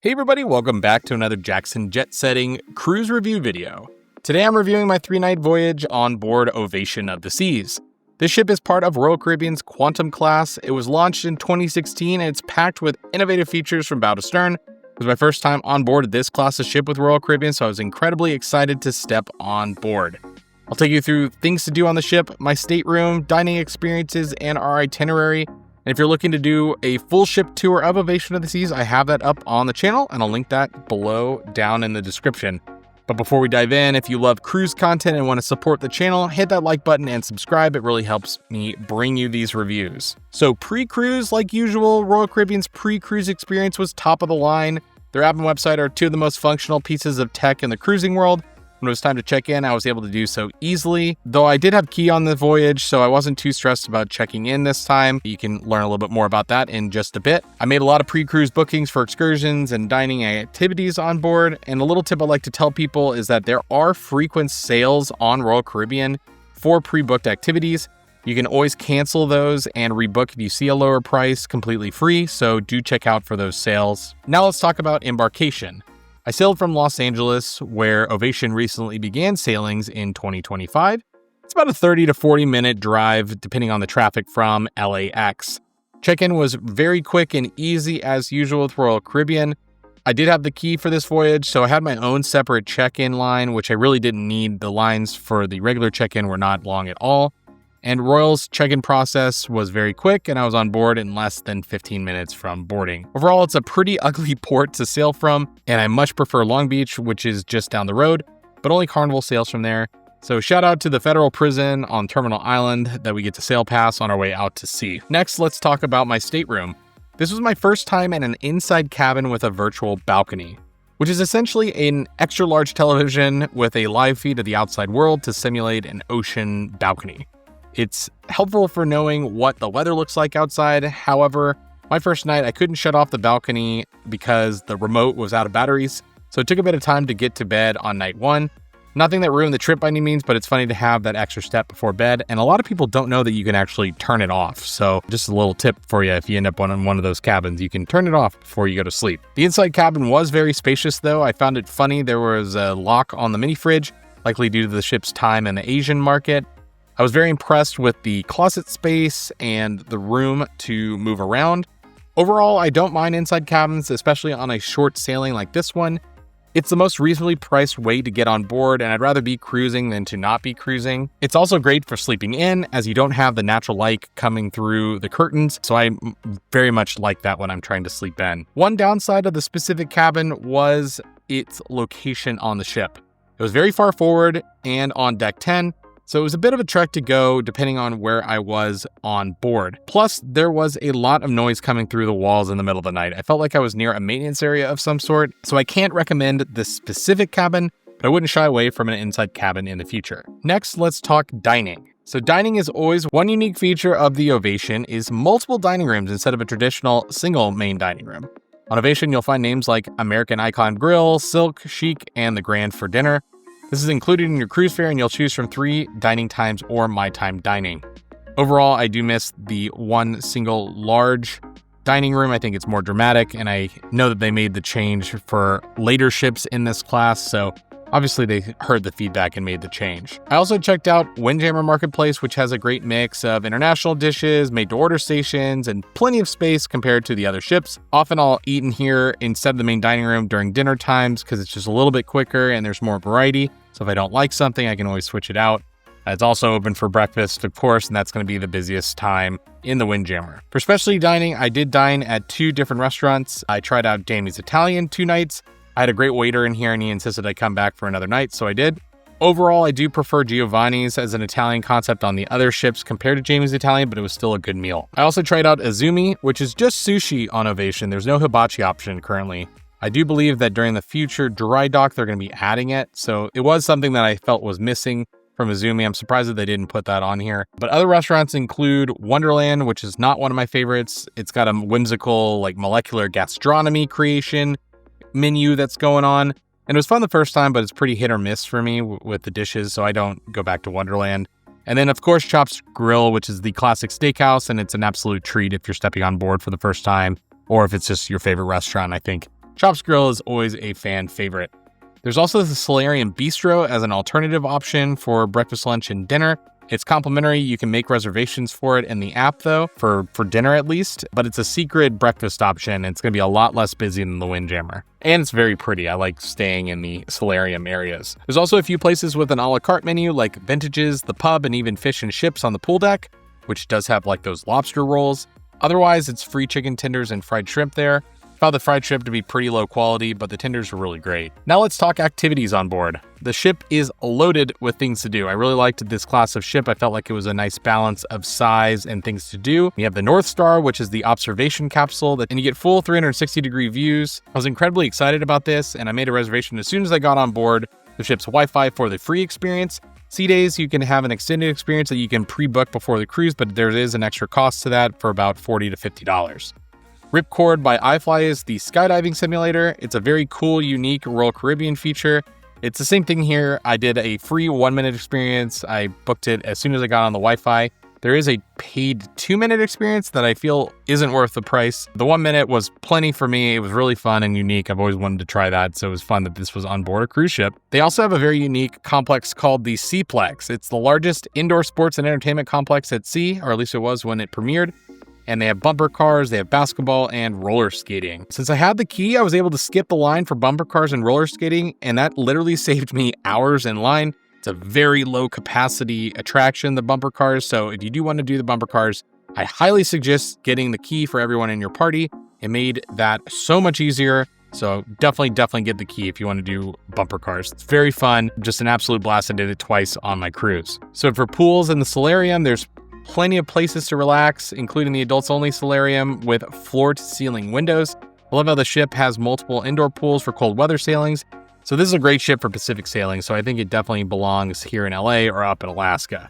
Hey everybody, welcome back to another Jackson Jet Setting cruise review video. Today I'm reviewing my 3-night voyage on board Ovation of the Seas. This ship is part of Royal Caribbean's Quantum class. It was launched in 2016 and it's packed with innovative features from bow to stern. It was my first time on board this class of ship with Royal Caribbean, so I was incredibly excited to step on board. I'll take you through things to do on the ship, my stateroom, dining experiences, and our itinerary. And if you're looking to do a full ship tour of Ovation of the Seas, I have that up on the channel, and I'll link that below down in the description. But before we dive in, if you love cruise content and want to support the channel, hit that like button and subscribe. It really helps me bring you these reviews. So pre-cruise, like usual, Royal Caribbean's pre-cruise experience was top of the line. Their app and website are two of the most functional pieces of tech in the cruising world. When it was time to check in, I was able to do so easily. Though I did have key on the voyage, so I wasn't too stressed about checking in this time. You can learn a little bit more about that in just a bit. I made a lot of pre-cruise bookings for excursions and dining activities on board. And a little tip I'd like to tell people is that there are frequent sales on Royal Caribbean for pre-booked activities. You can always cancel those and rebook if you see a lower price completely free, so do check out for those sales. Now let's talk about embarkation. I sailed from Los Angeles, where Ovation recently began sailings in 2025. It's about a 30 to 40 minute drive, depending on the traffic from LAX. Check-in was very quick and easy as usual with Royal Caribbean. I did have the key for this voyage, so I had my own separate check-in line, which I really didn't need. The lines for the regular check-in were not long at all. And Royal's check-in process was very quick, and I was on board in less than 15 minutes from boarding. Overall, it's a pretty ugly port to sail from, and I much prefer Long Beach, which is just down the road, but only Carnival sails from there. So shout out to the federal prison on Terminal Island that we get to sail past on our way out to sea. Next, let's talk about my stateroom. This was my first time in an inside cabin with a virtual balcony, which is essentially an extra large television with a live feed of the outside world to simulate an ocean balcony. It's helpful for knowing what the weather looks like outside. However, my first night, I couldn't shut off the balcony because the remote was out of batteries, so it took a bit of time to get to bed on night one. Nothing that ruined the trip by any means, but it's funny to have that extra step before bed, and a lot of people don't know that you can actually turn it off. So just a little tip for you, if you end up in one of those cabins, you can turn it off before you go to sleep. The inside cabin was very spacious, though. I found it funny. There was a lock on the mini fridge, likely due to the ship's time in the Asian market. I was very impressed with the closet space and the room to move around. Overall, I don't mind inside cabins, especially on a short sailing like this one. It's the most reasonably priced way to get on board, and I'd rather be cruising than to not be cruising. It's also great for sleeping in, as you don't have the natural light coming through the curtains, so I very much like that when I'm trying to sleep in. One downside of the specific cabin was its location on the ship. It was very far forward and on deck 10, so it was a bit of a trek to go depending on where I was on board. Plus, there was a lot of noise coming through the walls in the middle of the night. I felt like I was near a maintenance area of some sort, so I can't recommend this specific cabin, but I wouldn't shy away from an inside cabin in the future. Next, let's talk dining. So dining is always one unique feature of the Ovation is multiple dining rooms instead of a traditional single main dining room. On Ovation, you'll find names like American Icon Grill, Silk, Chic, and the Grand for dinner. This is included in your cruise fare, and you'll choose from 3 dining times or My Time dining. Overall, I do miss the one single large dining room. I think it's more dramatic, and I know that they made the change for later ships in this class, so obviously they heard the feedback and made the change. I also checked out Windjammer Marketplace, which has a great mix of international dishes, made-to-order stations, and plenty of space compared to the other ships. Often I'll eat in here instead of the main dining room during dinner times because it's just a little bit quicker and there's more variety. So if I don't like something, I can always switch it out. It's also open for breakfast, of course, and that's going to be the busiest time in the Windjammer. For specialty dining, I did dine at 2 different restaurants. I tried out Jamie's Italian 2 nights. I had a great waiter in here and he insisted I come back for another night, so I did. Overall, I do prefer Giovanni's as an Italian concept on the other ships compared to Jamie's Italian, but it was still a good meal. I also tried out Azumi, which is just sushi on Ovation. There's no hibachi option currently. I do believe that during the future dry dock, they're going to be adding it, so it was something that I felt was missing from Azumi. I'm surprised that they didn't put that on here. But other restaurants include Wonderland, which is not one of my favorites. It's got a whimsical, molecular gastronomy creation menu that's going on. And it was fun the first time, but it's pretty hit or miss for me with the dishes, so I don't go back to Wonderland. And then, of course, Chop's Grill, which is the classic steakhouse, and it's an absolute treat if you're stepping on board for the first time, or if it's just your favorite restaurant. I think Chops Grill is always a fan favorite. There's also the Solarium Bistro as an alternative option for breakfast, lunch, and dinner. It's complimentary. You can make reservations for it in the app, though, for dinner at least, but it's a secret breakfast option. It's going to be a lot less busy than the Windjammer. And it's very pretty. I like staying in the solarium areas. There's also a few places with an a la carte menu, like Vintages, the pub, and even fish and chips on the pool deck, which does have like those lobster rolls. Otherwise, it's free chicken tenders and fried shrimp there. Found the fried shrimp to be pretty low quality, but the tenders were really great. Now let's talk activities on board. The ship is loaded with things to do. I really liked this class of ship. I felt like it was a nice balance of size and things to do. You have the North Star, which is the observation capsule, and you get full 360-degree views. I was incredibly excited about this, and I made a reservation as soon as I got on board the ship's Wi-Fi for the free experience. Sea days, you can have an extended experience that you can pre-book before the cruise, but there is an extra cost to that for about $40 to $50. Ripcord by iFly is the skydiving simulator. It's a very cool, unique Royal Caribbean feature. It's the same thing here. I did a free 1-minute experience. I booked it as soon as I got on the Wi-Fi. There is a paid 2-minute experience that I feel isn't worth the price. The 1 minute was plenty for me. It was really fun and unique. I've always wanted to try that, so it was fun that this was on board a cruise ship. They also have a very unique complex called the Seaplex. It's the largest indoor sports and entertainment complex at sea, or at least it was when it premiered. And they have bumper cars, they have basketball, and roller skating. Since I had the key, I was able to skip the line for bumper cars and roller skating, and that literally saved me hours in line. It's a very low capacity attraction, the bumper cars, so if you do want to do the bumper cars, I highly suggest getting the key for everyone in your party. It made that so much easier, so definitely get the key if you want to do bumper cars. It's very fun, just an absolute blast. I did it twice on my cruise. So for pools in the solarium, there's plenty of places to relax, including the adults-only solarium with floor-to-ceiling windows. I love how the ship has multiple indoor pools for cold weather sailings. So this is a great ship for Pacific sailing, so I think it definitely belongs here in LA or up in Alaska.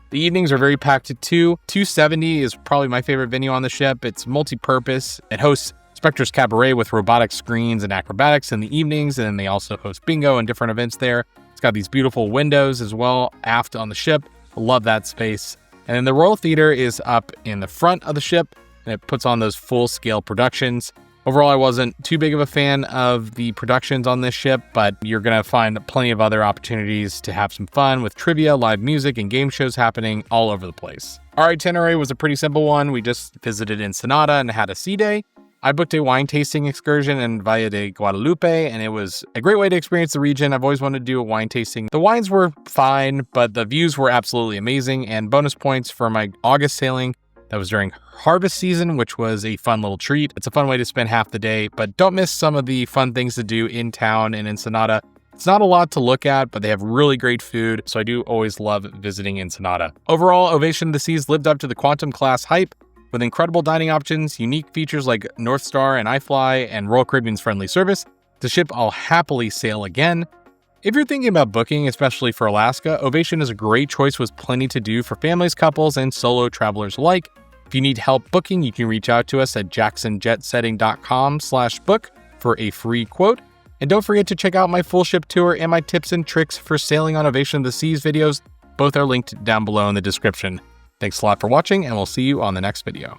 The evenings are very packed too. 270 is probably my favorite venue on the ship. It's multi-purpose. It hosts Spectre's Cabaret with robotic screens and acrobatics in the evenings, and then they also host bingo and different events there. It's got these beautiful windows as well aft on the ship. I love that space. And then the Royal Theater is up in the front of the ship, and it puts on those full-scale productions. Overall, I wasn't too big of a fan of the productions on this ship, but you're going to find plenty of other opportunities to have some fun with trivia, live music, and game shows happening all over the place. Our itinerary was a pretty simple one. We just visited Ensenada and had a sea day. I booked a wine tasting excursion in Valle de Guadalupe, and it was a great way to experience the region. I've always wanted to do a wine tasting. The wines were fine, but the views were absolutely amazing, and bonus points for my August sailing. That was during harvest season, which was a fun little treat. It's a fun way to spend half the day, but don't miss some of the fun things to do in town in Ensenada. It's not a lot to look at, but they have really great food, so I do always love visiting Ensenada. Overall, Ovation of the Seas lived up to the Quantum class hype, with incredible dining options, unique features like North Star and iFly, and Royal Caribbean's friendly service. The ship I'll happily sail again. If you're thinking about booking, especially for Alaska, Ovation is a great choice with plenty to do for families, couples, and solo travelers alike. If you need help booking, you can reach out to us at jacksonjetsetting.com/book for a free quote. And don't forget to check out my full ship tour and my tips and tricks for sailing on Ovation of the Seas videos. Both are linked down below in the description. Thanks a lot for watching, and we'll see you on the next video.